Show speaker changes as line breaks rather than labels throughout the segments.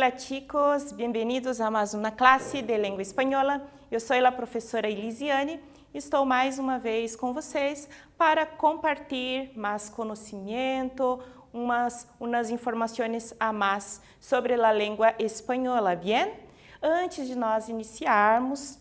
Hola chicos, bienvenidos a mais uma classe de língua espanhola. Eu sou a professora Elisiane e estou mais uma vez com vocês para compartilhar mais conhecimento, umas informações a mais sobre a língua espanhola, bien? Antes de nós iniciarmos,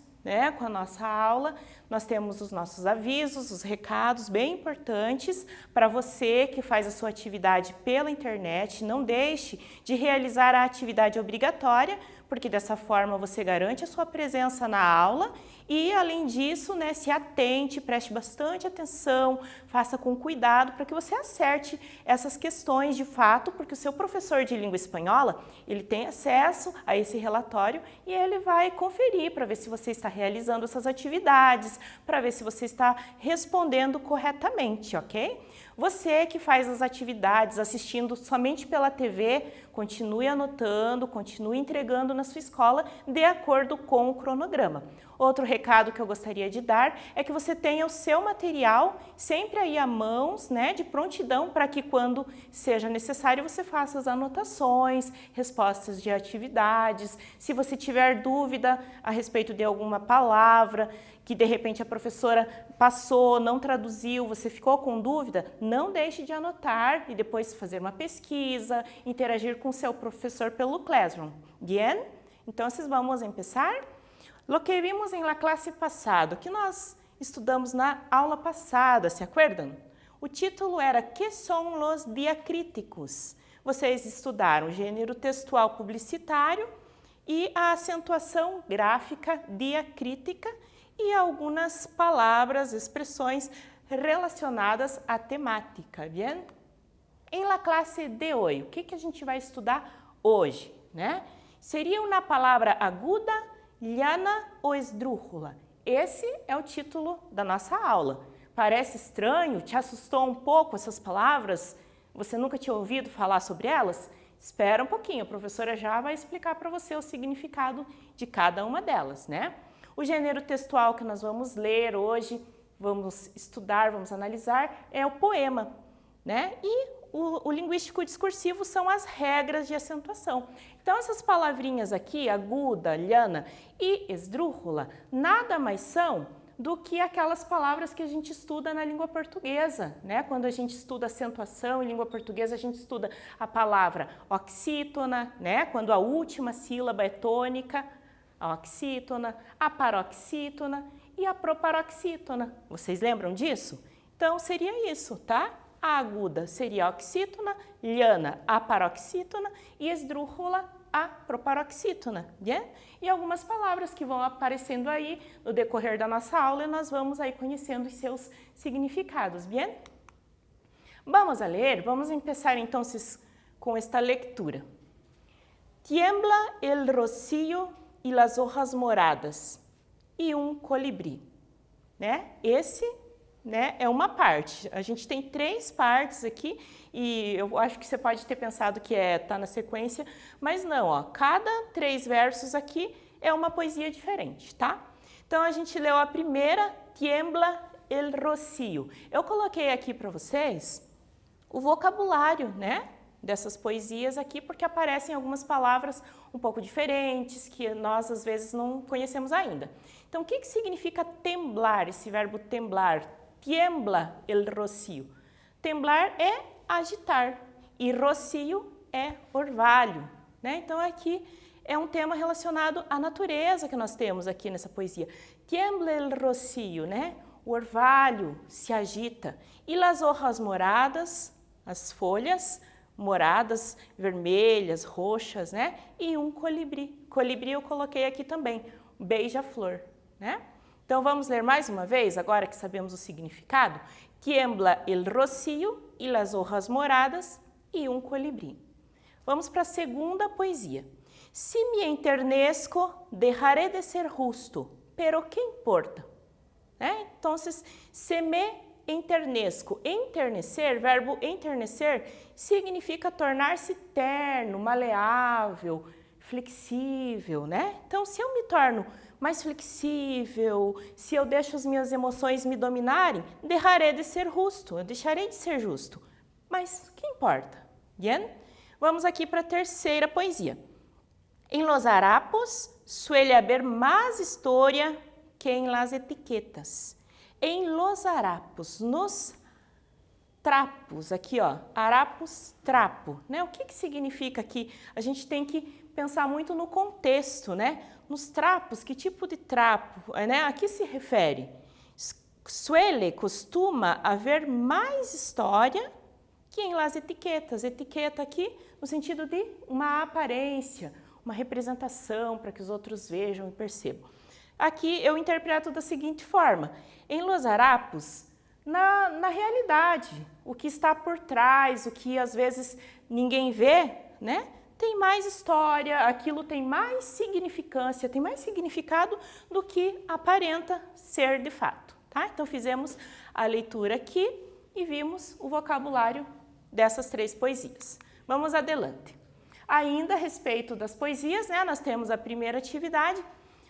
com a nossa aula, nós temos os nossos avisos, os recados bem importantes para você que faz a sua atividade pela internet. Não deixe de realizar a atividade obrigatória, porque dessa forma você garante a sua presença na aula e, além disso, se atente, preste bastante atenção, faça com cuidado para que você acerte essas questões de fato, porque o seu professor de língua espanhola, ele tem acesso a esse relatório e ele vai conferir para ver se você está realizando essas atividades, para ver se você está respondendo corretamente, ok? Você que faz as atividades assistindo somente pela TV, continue anotando, continue entregando na sua escola de acordo com o cronograma. Outro recado que eu gostaria de dar é que você tenha o seu material sempre aí à mão, de prontidão, para que quando seja necessário você faça as anotações, respostas de atividades. Se você tiver dúvida a respeito de alguma palavra que de repente a professora passou, não traduziu, você ficou com dúvida, não deixe de anotar e depois fazer uma pesquisa, interagir com o seu professor pelo Classroom. Bien? Então, vamos começar? Lo que vimos em la classe passada, que nós estudamos na aula passada, se acuerdan? O título era Que são los diacríticos? Vocês estudaram o gênero textual publicitário e a acentuação gráfica diacrítica e algumas palavras, expressões relacionadas à temática, bien? Em la classe de hoje, o que a gente vai estudar hoje, Seria uma palavra aguda, llana ou esdrújula? Esse é o título da nossa aula. Parece estranho? Te assustou um pouco essas palavras? Você nunca tinha ouvido falar sobre elas? Espera um pouquinho, a professora já vai explicar para você o significado de cada uma delas, O gênero textual que nós vamos ler hoje, vamos estudar, vamos analisar, é o poema, E o linguístico discursivo são as regras de acentuação. Então, essas palavrinhas aqui, aguda, llana e esdrújula, nada mais são do que aquelas palavras que a gente estuda na língua portuguesa, Quando a gente estuda acentuação em língua portuguesa, a gente estuda a palavra oxítona, Quando a última sílaba é tônica, a oxítona, a paroxítona e a proparoxítona. Vocês lembram disso? Então, seria isso, tá? A aguda seria a oxítona, llana a paroxítona e esdrújula a proparoxítona, bien? E algumas palavras que vão aparecendo aí no decorrer da nossa aula e nós vamos aí conhecendo os seus significados, bien? Vamos a ler, vamos começar então com esta leitura. Tiembla el rocío e las hojas moradas e colibrí, Esse é uma parte. A gente tem 3 partes aqui e eu acho que você pode ter pensado que tá na sequência, mas não, cada 3 versos aqui é uma poesia diferente, tá? Então, a gente leu a primeira, Tiembla el rocío. Eu coloquei aqui para vocês o vocabulário, dessas poesias aqui, porque aparecem algumas palavras um pouco diferentes, que nós às vezes não conhecemos ainda. Então, o que significa temblar, esse verbo temblar? Tiembla el rocío. Temblar é agitar e rocío é orvalho, Então aqui é um tema relacionado à natureza que nós temos aqui nessa poesia. Tiembla el rocío, O orvalho se agita. E las hojas moradas, as folhas moradas, vermelhas, roxas, E colibrí. Colibrí eu coloquei aqui também, beija-flor, Então, vamos ler mais uma vez, agora que sabemos o significado? Tiembla el rocío y las hojas moradas y colibrí. Vamos para a segunda poesia. Si me enternezco, dejaré de ser justo, pero ¿qué importa? Então, se me enternezco. Enternecer, verbo enternecer, significa tornar-se terno, maleável, flexível, Então, se eu me torno mais flexível, se eu deixo as minhas emoções me dominarem, deixarei de ser justo, eu deixarei de ser justo. Mas o que importa? Bien? Vamos aqui para a terceira poesia. En los harapos suele haber más historia que en las etiquetas. En los harapos, nos trapos, aqui ó, harapos, trapo, né? O que significa aqui? A gente tem que pensar muito no contexto, né? Nos trapos, que tipo de trapo, né? A que se refere? Suele, costuma haver mais história que em las etiquetas. Etiqueta aqui no sentido de uma aparência, uma representação para que os outros vejam e percebam. Aqui eu interpreto da seguinte forma: em los harapos, na realidade, o que está por trás, o que às vezes ninguém vê, né? Tem mais história, aquilo tem mais significância, tem mais significado do que aparenta ser de fato, tá? Então fizemos a leitura aqui e vimos o vocabulário dessas 3 poesias. Vamos adelante. Ainda a respeito das poesias, né? Nós temos a primeira atividade.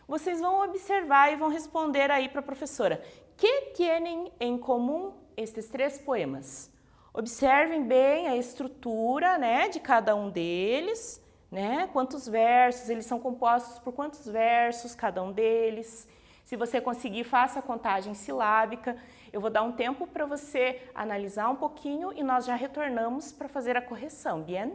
Vocês vão observar e vão responder aí para a professora. Que tienen em comum estes 3 poemas? Observem bem a estrutura, né, de cada um deles, né? Quantos versos, eles são compostos por quantos versos cada um deles. Se você conseguir, faça a contagem silábica. Eu vou dar um tempo para você analisar um pouquinho e nós já retornamos para fazer a correção, bien?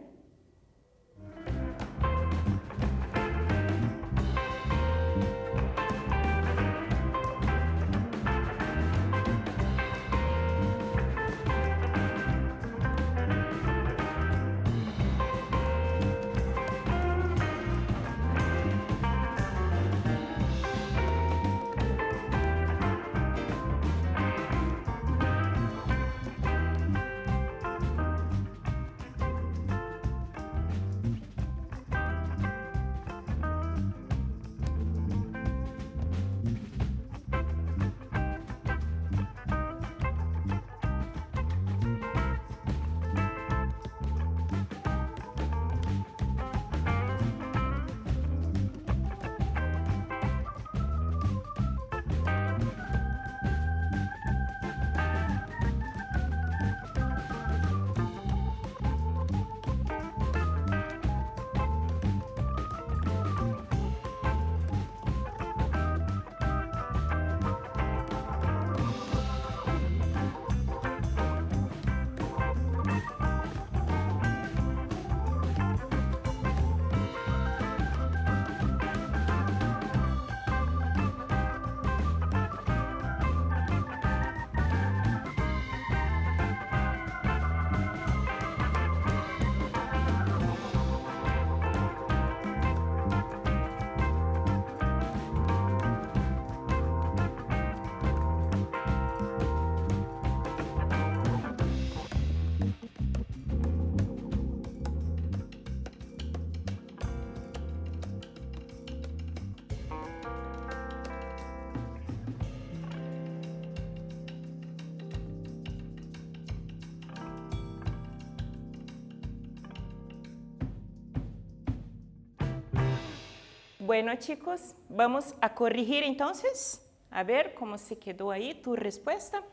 Bueno, chicos, vamos a corregir entonces. A ver cómo se quedó ahí tu respuesta.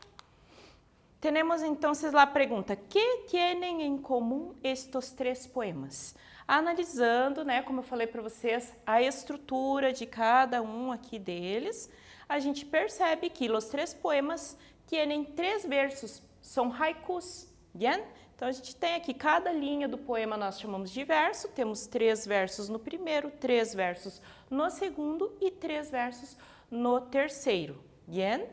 Tenemos entonces la pregunta: ¿qué tienen en comum estos 3 poemas? Analisando, né, como eu falei para vocês, a estrutura de cada um aqui deles, a gente percebe que os 3 poemas têm 3 versos, são haikus, bien? Então a gente tem aqui cada linha do poema, nós chamamos de verso, temos 3 versos no primeiro, 3 versos no segundo e 3 versos no terceiro, bien?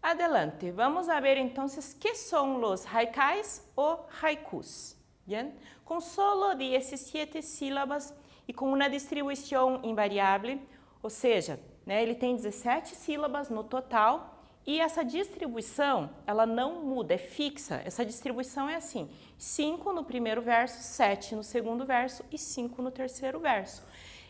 Adelante, vamos a ver entonces qué son los haikais o haikus, bien? Con solo 17 sílabas e com uma distribuição invariável, ou seja, né, ele tem 17 sílabas no total. E essa distribuição, ela não muda, é fixa. Essa distribuição é assim: 5 no primeiro verso, 7 no segundo verso e 5 no terceiro verso.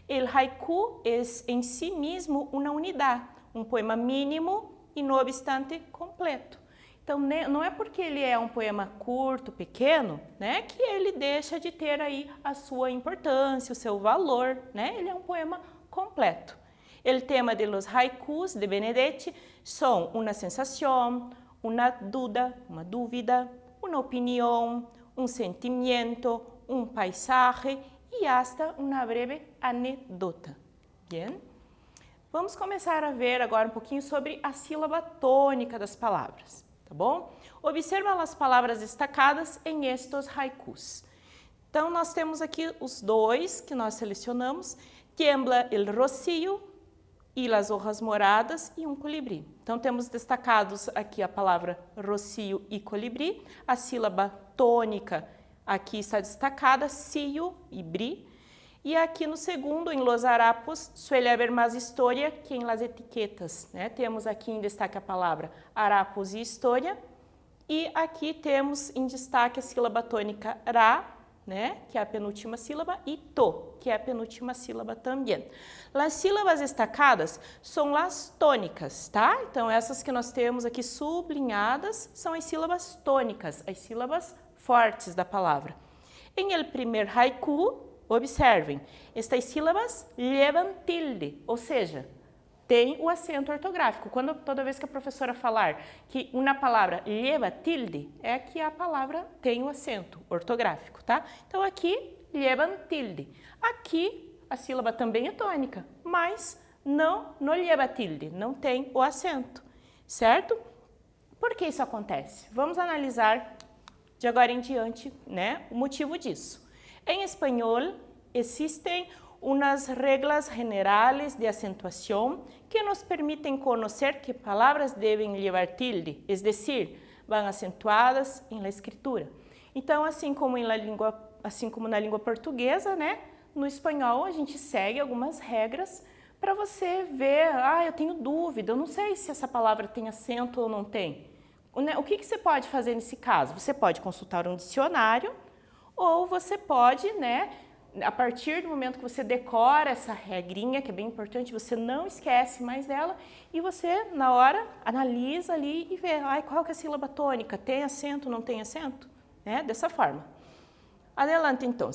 El haiku é em si mesmo uma unidade, um poema mínimo e, no obstante, completo. Então, não é porque ele é um poema curto, pequeno, né, que ele deixa de ter aí a sua importância, o seu valor, né? Ele é um poema completo. O tema de los haikus de Benedetti são uma sensação, uma dúvida, uma opinião, um sentimento, um paisaje e hasta uma breve anedota. Bien? Vamos começar a ver agora um pouquinho sobre a sílaba tônica das palavras, tá bom? Observa as palavras destacadas em estes haikus. Então, nós temos aqui os dois que nós selecionamos, tiembla el rocío e las hojas moradas e um colibri. Então, temos destacados aqui a palavra rocío e colibri, a sílaba tônica aqui está destacada, cio e bri, e aqui no segundo, em los harapos, suele haver mais história que em las etiquetas, né? Temos aqui em destaque a palavra harapos e história, e aqui temos em destaque a sílaba tônica ra, né? Que é a penúltima sílaba, e to, que é a penúltima sílaba também. As sílabas destacadas são as tônicas, tá? Então, essas que nós temos aqui sublinhadas são as sílabas tônicas, as sílabas fortes da palavra. Em el primer haiku, observem, estas sílabas levam tilde, ou seja, tem o acento ortográfico. Toda vez que a professora falar que uma palavra leva tilde, é que a palavra tem o acento ortográfico, tá? Então, aqui, levam tilde. Aqui, a sílaba também é tônica, mas não leva tilde, não tem o acento, certo? Por que isso acontece? Vamos analisar de agora em diante, né, o motivo disso. Em espanhol, existem umas regras generais de acentuação que nos permitem conhecer que palavras devem levar tilde, es decir, vão acentuadas em la escritura. Então, assim como na língua portuguesa, né, no espanhol a gente segue algumas regras para você ver, eu tenho dúvida, eu não sei se essa palavra tem acento ou não tem. O que você pode fazer nesse caso? Você pode consultar um dicionário ou você pode, né, a partir do momento que você decora essa regrinha, que é bem importante, você não esquece mais dela e você, na hora, analisa ali e vê, qual que é a sílaba tônica? Tem acento, não tem acento? Né? Dessa forma. Adelante, então.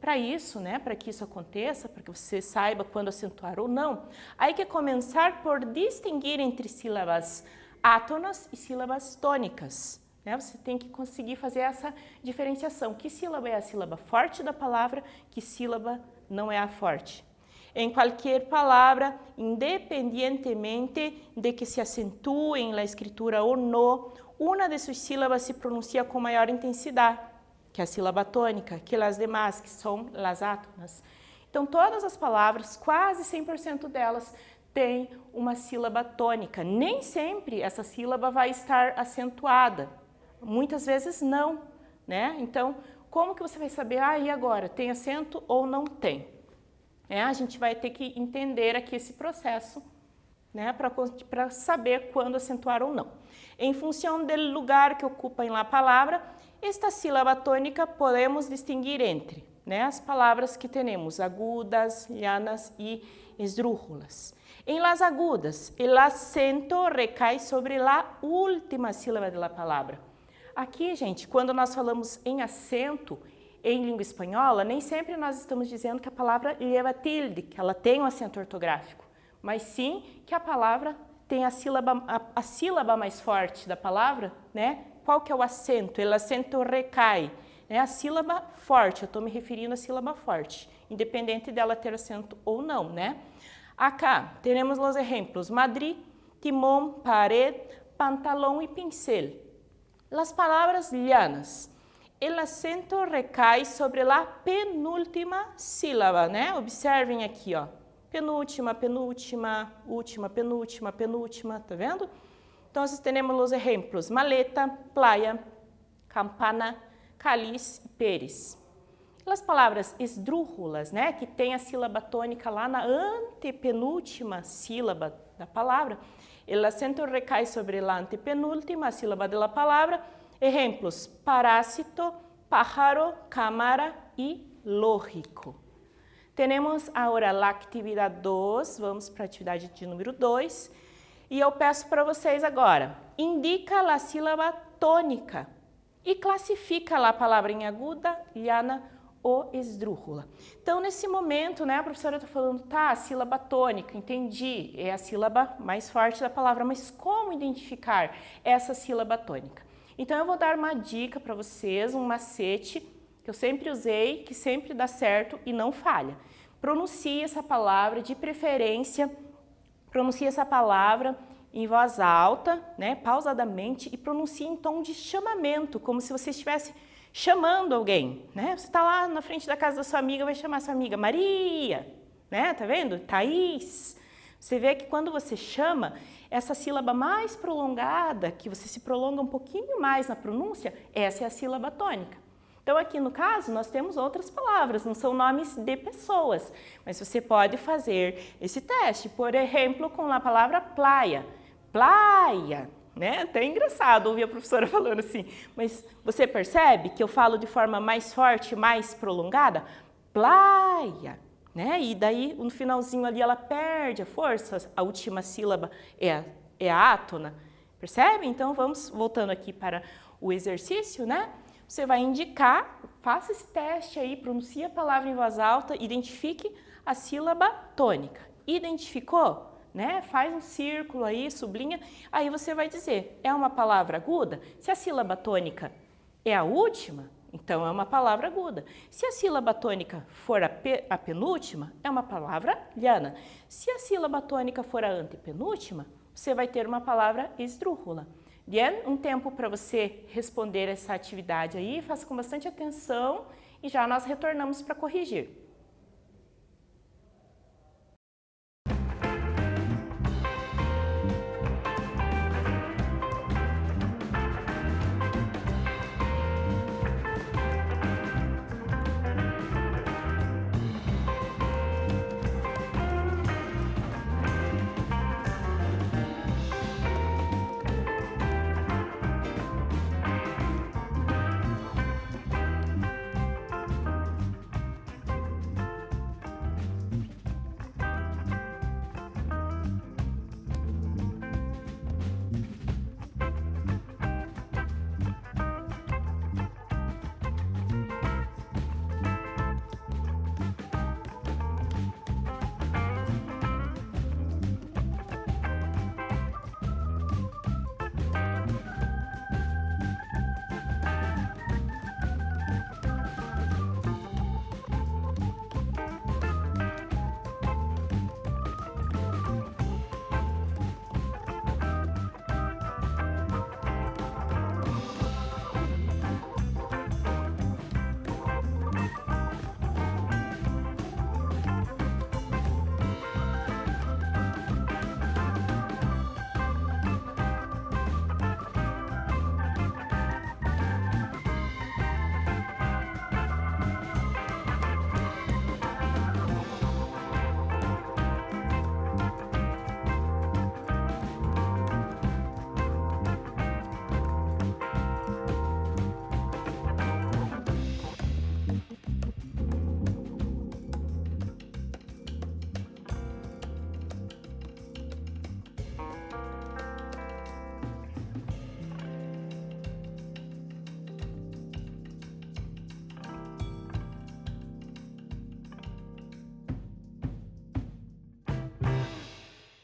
Para isso, né, para que isso aconteça, para que você saiba quando acentuar ou não, aí que começar por distinguir entre sílabas átonas e sílabas tônicas. Né? Você tem que conseguir fazer essa diferenciação. Que sílaba é a sílaba forte da palavra, que sílaba não é a forte. Em qualquer palavra, independentemente de que se acentue em la escritura ou não, uma de suas sílabas se pronuncia com maior intensidade, que é a sílaba tônica, que as demais, que são las átonas. Então, todas as palavras, quase 100% delas, têm uma sílaba tônica. Nem sempre essa sílaba vai estar acentuada. Muitas vezes não, né? Então, como que você vai saber, e agora, tem acento ou não tem? A gente vai ter que entender aqui esse processo, né, para saber quando acentuar ou não. Em função do lugar que ocupa em la palavra, esta sílaba tônica podemos distinguir entre, né, as palavras que temos agudas, llanas e esdrújulas. Em las agudas, o acento recai sobre a última sílaba da palavra. Aqui, gente, quando nós falamos em acento em língua espanhola, nem sempre nós estamos dizendo que a palavra leva tilde, que ela tem um acento ortográfico, mas sim que a palavra tem a sílaba mais forte da palavra, né? Qual que é o acento? O acento recai, né? A sílaba forte, eu estou me referindo à sílaba forte, independente dela ter acento ou não, né? Acá, teremos os exemplos Madrid, timão, pared, pantalão e pincel. Las palavras llanas, o acento recai sobre a penúltima sílaba, né? Observem aqui, ó. Penúltima, penúltima, última, penúltima, penúltima, tá vendo? Então, temos os exemplos maleta, playa, campana, cáliz e pérez. As palavras esdrújulas, né? Que tem a sílaba tônica lá na antepenúltima sílaba da palavra, o acento recai sobre a antepenúltima sílaba da palavra. Exemplos, parásito, pájaro, cámara e lógico. Temos agora a atividade 2, vamos para a atividade de número 2. E eu peço para vocês agora, indica a sílaba tônica e classifica a palavra em aguda, llana ou esdrújula. Então, nesse momento, né, a professora está falando, a sílaba tônica, entendi, é a sílaba mais forte da palavra, mas como identificar essa sílaba tônica? Então, eu vou dar uma dica para vocês, um macete, que eu sempre usei, que sempre dá certo e não falha. Pronuncie essa palavra, de preferência, pronuncie essa palavra em voz alta, né, pausadamente, e pronuncie em tom de chamamento, como se você estivesse chamando alguém, né? Você está lá na frente da casa da sua amiga, vai chamar sua amiga Maria, né? Tá vendo? Thaís. Você vê que quando você chama, essa sílaba mais prolongada, que você se prolonga um pouquinho mais na pronúncia, essa é a sílaba tônica. Então, aqui no caso, nós temos outras palavras, não são nomes de pessoas, mas você pode fazer esse teste, por exemplo, com a palavra playa. Playa, né? Até engraçado ouvir a professora falando assim, mas você percebe que eu falo de forma mais forte, mais prolongada? Playa, né? E daí, no finalzinho ali, ela perde a força, a última sílaba é a átona, percebe? Então, vamos voltando aqui para o exercício, né? Você vai indicar, faça esse teste aí, pronuncie a palavra em voz alta, identifique a sílaba tônica. Identificou? Né? Faz um círculo aí, sublinha, aí você vai dizer, é uma palavra aguda? Se a sílaba tônica é a última, então é uma palavra aguda. Se a sílaba tônica for a penúltima, é uma palavra llana. Se a sílaba tônica for a antepenúltima, você vai ter uma palavra esdrúxula. Bien, um tempo para você responder essa atividade aí, faça com bastante atenção e já nós retornamos para corrigir.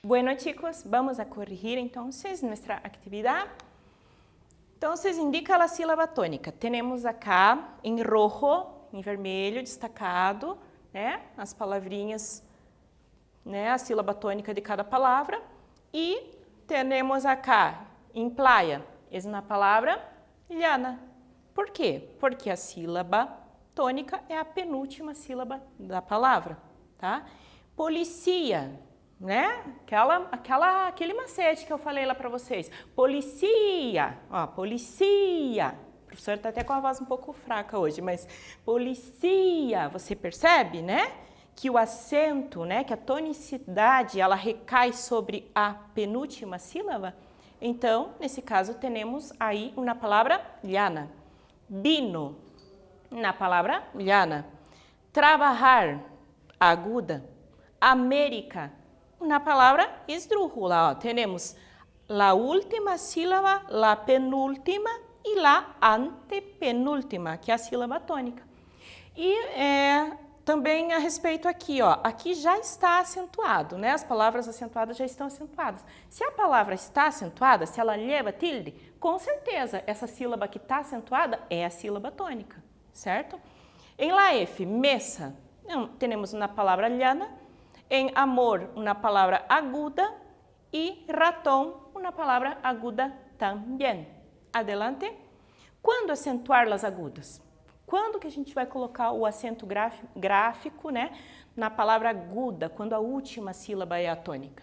Bueno, chicos, vamos a corregir entonces nuestra actividad. Entonces, indica a sílaba tônica. Temos acá em rojo, em vermelho, destacado, né, as palavrinhas, né, a sílaba tônica de cada palavra. E temos acá em playa, é uma palavra llana. Por quê? Porque a sílaba tônica é a penúltima sílaba da palavra, tá? Policia, né? Aquele macete que eu falei lá para vocês. Policia, ó, policia. O professor está até com a voz um pouco fraca hoje, mas policia, você percebe, né? Que o acento, né? Que a tonicidade, ela recai sobre a penúltima sílaba. Então, nesse caso, temos aí uma palavra llana. Vino, na palavra llana. Trabalhar, aguda. América, na palavra esdrúxula, ó, temos a última sílaba, a penúltima e a antepenúltima, que é a sílaba tônica. E também a respeito aqui, ó, aqui já está acentuado, né? As palavras acentuadas já estão acentuadas. Se a palavra está acentuada, se ela leva tilde, com certeza essa sílaba que está acentuada é a sílaba tônica, certo? Em la F, mesa, temos uma palavra llana. Em amor, uma palavra aguda. E ratão, uma palavra aguda também. Adelante. Quando acentuar as agudas? Quando que a gente vai colocar o acento gráfico, né, na palavra aguda, quando a última sílaba é atônica?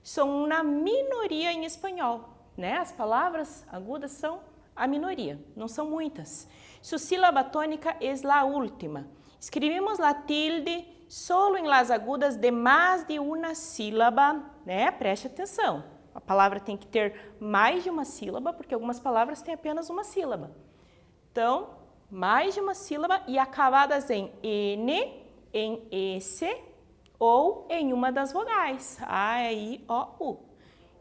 São uma minoria em espanhol, né? As palavras agudas são a minoria, não são muitas. Su sílaba tônica é a última. Escrevemos a tilde solo em las agudas de mais de uma sílaba, né? Preste atenção. A palavra tem que ter mais de uma sílaba, porque algumas palavras têm apenas uma sílaba. Então, mais de uma sílaba e acabadas em N, em S ou em uma das vogais, A, E, I, O, U.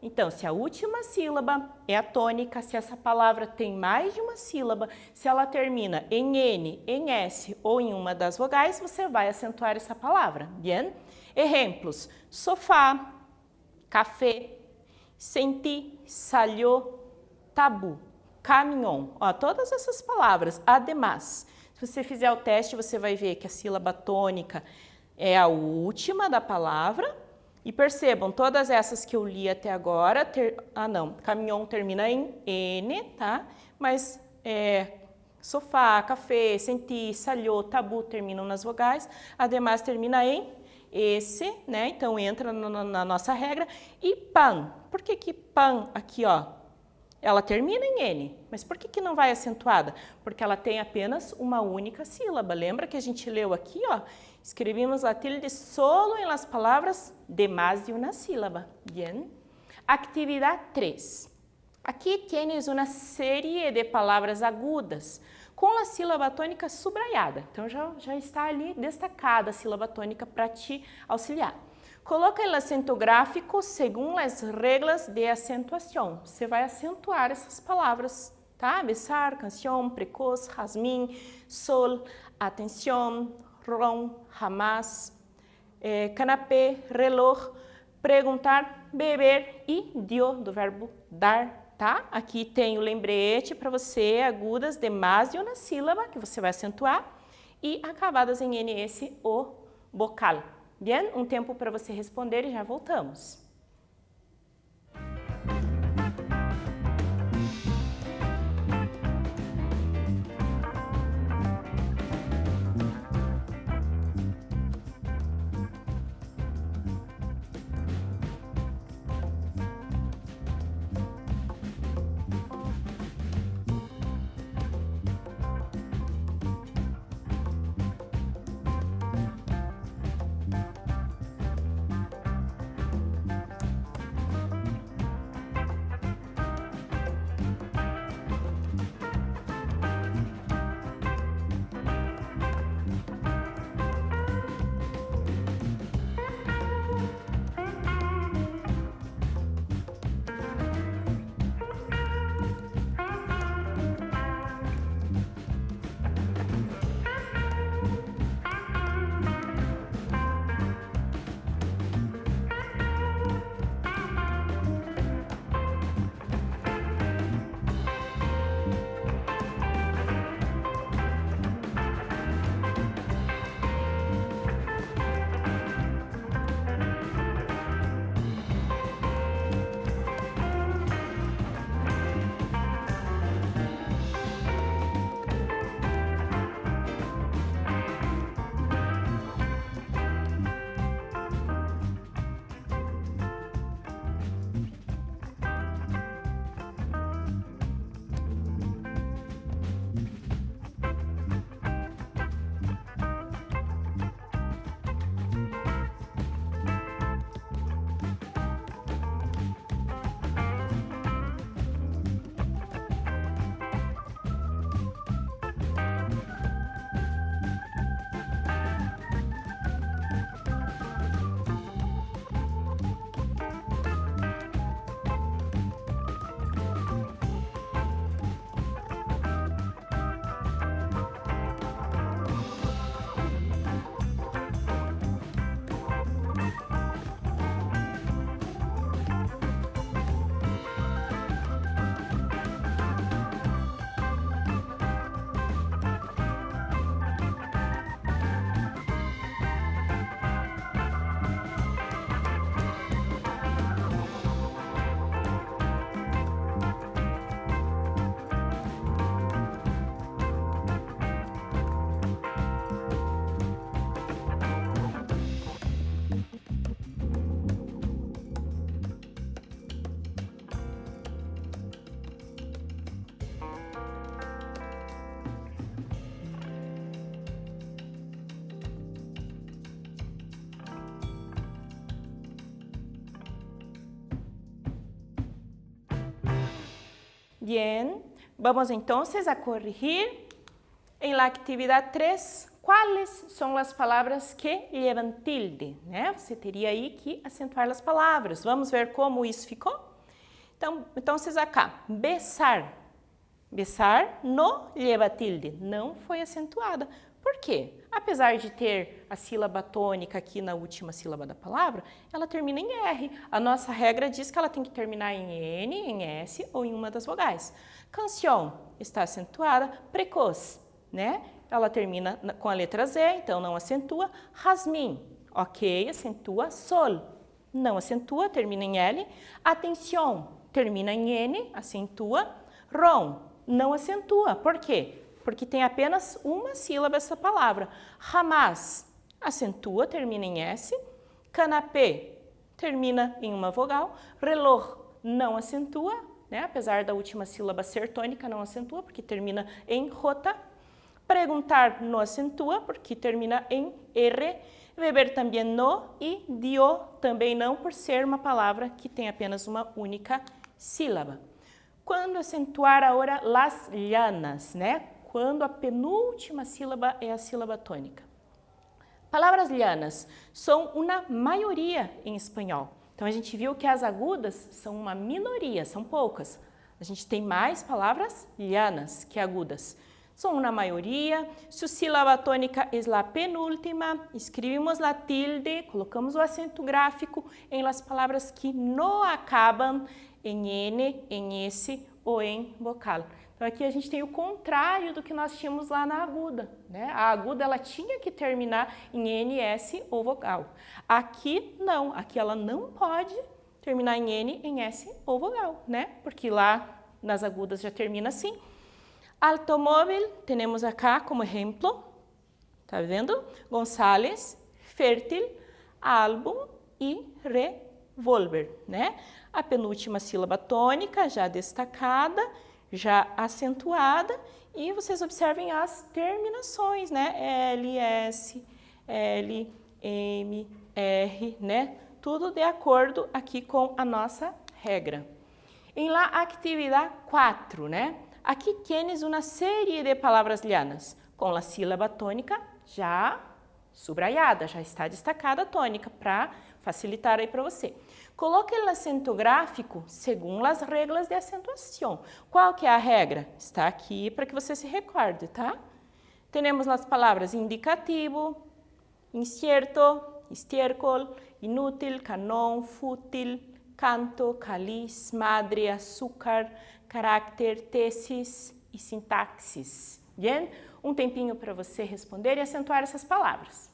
Então, se a última sílaba é a tônica, se essa palavra tem mais de uma sílaba, se ela termina em N, em S ou em uma das vogais, você vai acentuar essa palavra, bien? Exemplos, sofá, café, senti, salió, tabu, caminhão. Ó, todas essas palavras, además. Se você fizer o teste, você vai ver que a sílaba tônica é a última da palavra. E percebam, todas essas que eu li até agora, caminhão termina em N, tá? Mas sofá, café, senti, salió, tabu terminam nas vogais, ademais termina em S, né? Então entra na nossa regra. E pan, por que pan aqui, ó? Ela termina em N, mas por que não vai acentuada? Porque ela tem apenas uma única sílaba. Lembra que a gente leu aqui, ó? Escrevimos a tilde solo em las palavras de mais de uma sílaba. Bien. Atividade 3. Aqui tienes uma série de palavras agudas com a sílaba tônica subrayada. Então já está ali destacada a sílaba tônica para te auxiliar. Coloca o acento gráfico segundo as regras de acentuação. Você vai acentuar essas palavras, tá? Besar, canção, precoz, jazmín, sol, atenção, ron, jamás, canapé, reloj, perguntar, beber e dio, do verbo dar, tá? Aqui tem o lembrete para você, agudas de mais de uma sílaba, que você vai acentuar, e acabadas em NS ou vocal. Bien? Um tempo para você responder e já voltamos. Bien, vamos entonces a corrigir en la actividad 3. Quais são as palavras que levam tilde, né? Você teria aí que acentuar as palavras. Vamos ver como isso ficou? Então acá, besar. Besar no leva tilde, não foi acentuada. Por quê? Apesar de ter a sílaba tônica aqui na última sílaba da palavra, ela termina em R. A nossa regra diz que ela tem que terminar em N, em S ou em uma das vogais. Canción está acentuada, precoz, né? Ela termina com a letra Z, então não acentua. Jazmín, ok, acentua. Sol, não acentua, termina em L. Atención, termina em N, acentua. Ron, não acentua. Por quê? Porque tem apenas uma sílaba essa palavra. Jamás, acentua, termina em S. Canapé, termina em uma vogal. Reloj, não acentua, né? Apesar da última sílaba ser tônica, não acentua, porque termina em J. Preguntar não acentua, porque termina em R. Beber também não e dio também não, por ser uma palavra que tem apenas uma única sílaba. Quando acentuar agora las llanas, né? Quando a penúltima sílaba é a sílaba tônica. Palavras llanas são uma maioria em espanhol. Então a gente viu que as agudas são uma minoria, são poucas. A gente tem mais palavras llanas que agudas. São uma maioria. Su sílaba tônica é a penúltima. Escrevemos a tilde, colocamos o acento gráfico em las palavras que não acabam em N, em S ou em vocal. Então aqui a gente tem o contrário do que nós tínhamos lá na aguda, né? A aguda ela tinha que terminar em N, S ou vogal. Aqui não, aqui ela não pode terminar em N, em S ou vogal, né? Porque lá nas agudas já termina assim. Automóvel, temos acá como exemplo, tá vendo? González, fértil, álbum e revólver, né? A penúltima sílaba tônica já destacada, já acentuada, e vocês observem as terminações, né? L, S, L, M, R, né? Tudo de acordo aqui com a nossa regra. Em la atividade 4, né? Aqui tienes uma série de palavras llanas, com a sílaba tônica já subrayada, já está destacada a tônica, para facilitar aí para você. Coloque o acento gráfico segundo as regras de acentuação. Qual que é a regra? Está aqui para que você se recorde, tá? Temos as palavras indicativo, incierto, estiércol, inútil, canón, fútil, canto, cáliz, madre, açúcar, carácter, tesis e sintaxis. Bien? Um tempinho para você responder e acentuar essas palavras.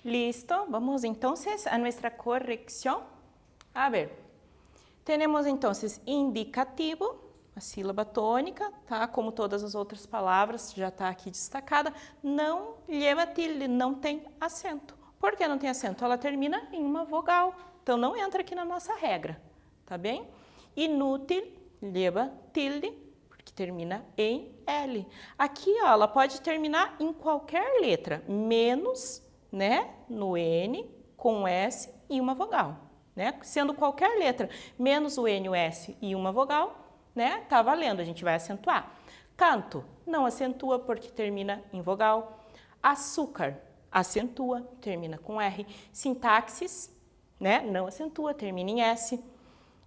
Listo, vamos entonces a nuestra corrección. A ver, temos entonces indicativo, a sílaba tônica, tá? Como todas as outras palavras, já está aqui destacada, não leva tilde, não tem acento. Por que não tem acento? Ela termina em uma vogal, então não entra aqui na nossa regra, tá bem? Inútil, leva tilde, porque termina em L. Aqui, ó, ela pode terminar em qualquer letra, menos, né, no N, com S e uma vogal, né? Sendo qualquer letra, menos o N, o S e uma vogal, né? Tá valendo, a gente vai acentuar. Canto, não acentua porque termina em vogal. Açúcar, acentua, termina com R. Sintaxis, né? Não acentua, termina em S.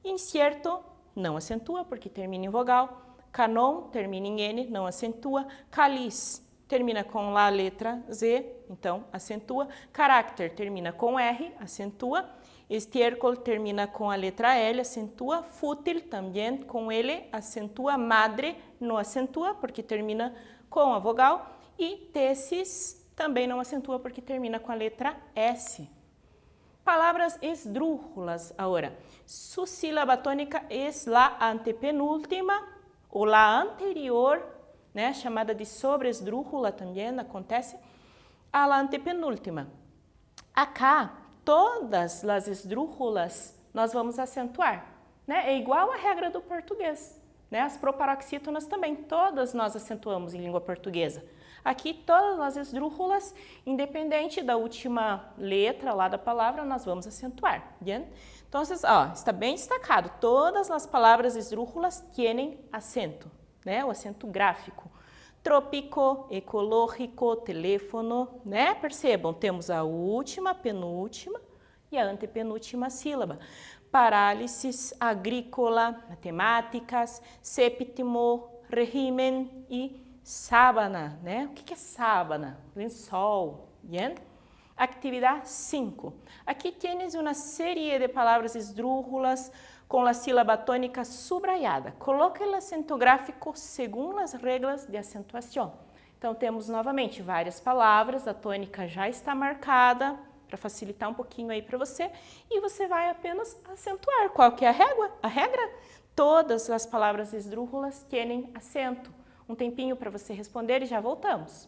Incierto, não acentua porque termina em vogal. Canon, termina em N, não acentua. Cáliz, termina com a letra Z, então acentua. Carácter, termina com R, acentua. Estiércol termina com a letra L, acentua. Fútil também com L, acentua. Madre não acentua porque termina com a vogal. E tesis também não acentua porque termina com a letra S. Palavras esdrújulas agora. Su sílaba tônica é a antepenúltima ou a anterior, né, chamada de sobresdrújula também acontece, a la antepenúltima. Acá, todas as esdrújulas nós vamos acentuar, né? É igual a regra do português, né? As proparoxítonas também, todas nós acentuamos em língua portuguesa. Aqui, todas as esdrújulas, independente da última letra lá da palavra, nós vamos acentuar, bien? Então, ó, está bem destacado, todas as palavras esdrújulas têm acento, né? O acento gráfico. Trópico, ecológico, teléfono, né? Percebam, temos a última, penúltima e a antepenúltima sílaba. Parálisis, agrícola, matemáticas, séptimo, regime e sábana, né? O que é sábana? Lençol, bien? Atividade 5. Aqui tienes uma série de palavras esdrújulas com a sílaba tônica subrayada. Coloque o acento gráfico segundo as regras de acentuação. Então, temos novamente várias palavras, a tônica já está marcada, para facilitar um pouquinho aí para você, e você vai apenas acentuar. Qual que é a regra? A regra? Todas as palavras esdrújulas têm acento. Um tempinho para você responder e já voltamos.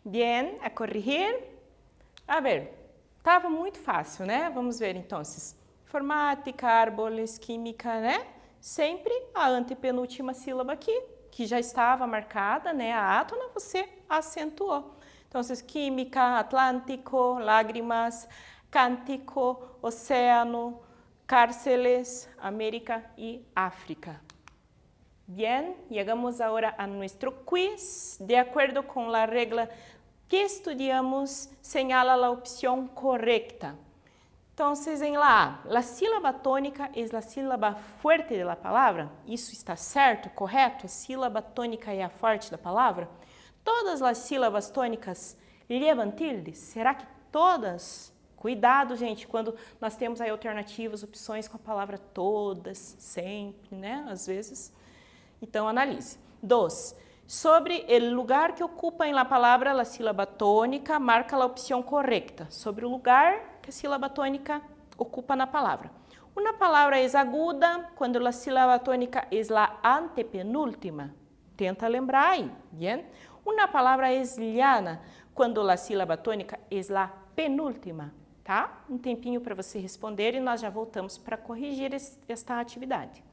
Bien, a corrigir. A ver, estava muito fácil, né? Vamos ver então. Informática, árboles, química, né? Sempre a antepenúltima sílaba aqui que já estava marcada, né, a átona, você acentuou. Então, química, Atlântico, lágrimas, cântico, océano, cárceles, América y África. Bien, llegamos ahora a nuestro quiz. De acuerdo con la regla que estudiamos, señala la opción correcta. Entonces, en la A, la sílaba tônica es la sílaba fuerte de la palavra. Isso está certo, correto? A sílaba tônica é a forte da palavra? Todas as sílabas tônicas levam tilde? Será que todas? Cuidado, gente, quando nós temos aí alternativas, opções com a palavra todas, sempre, né? Às vezes. Então, analise. 2. Sobre o lugar que ocupa em la palavra a sílaba tônica, marca a opção correta. Sobre o lugar que a sílaba tônica ocupa na palavra. Uma palavra é aguda quando a sílaba tônica é a antepenúltima. Tenta lembrar aí, bien? Uma palavra é llana quando a sílaba tônica é a penúltima, tá? Um tempinho para você responder e nós já voltamos para corrigir esta atividade.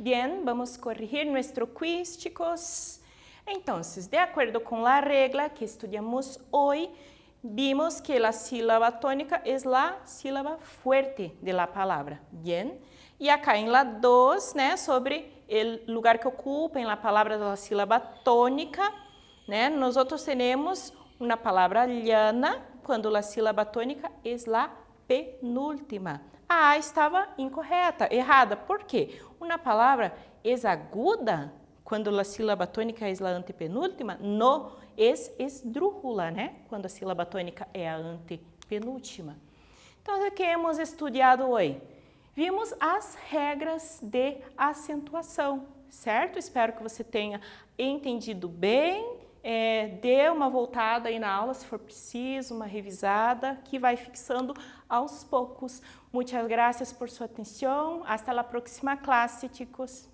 Bien, vamos corrigir nuestro quiz, chicos. Entonces, de acuerdo con la regla que estudiamos hoy, vimos que la sílaba tónica es la sílaba fuerte de la palabra. Bien. Y acá en la 2, né, sobre el lugar que ocupa en la palabra de la sílaba tónica, né, nosotros tenemos una palabra llana cuando la sílaba tónica es la penúltima. A A estava incorreta, errada. Por quê? Uma palavra é aguda quando a sílaba tônica é a antepenúltima, no é esdrújula, né? Quando a sílaba tônica é a antepenúltima. Então, o que hemos estudado hoje? Vimos as regras de acentuação, certo? Espero que você tenha entendido bem. Dê uma voltada aí na aula, se for preciso, uma revisada, que vai fixando aos poucos. Muchas gracias por sua atenção. Hasta la próxima clase, chicos.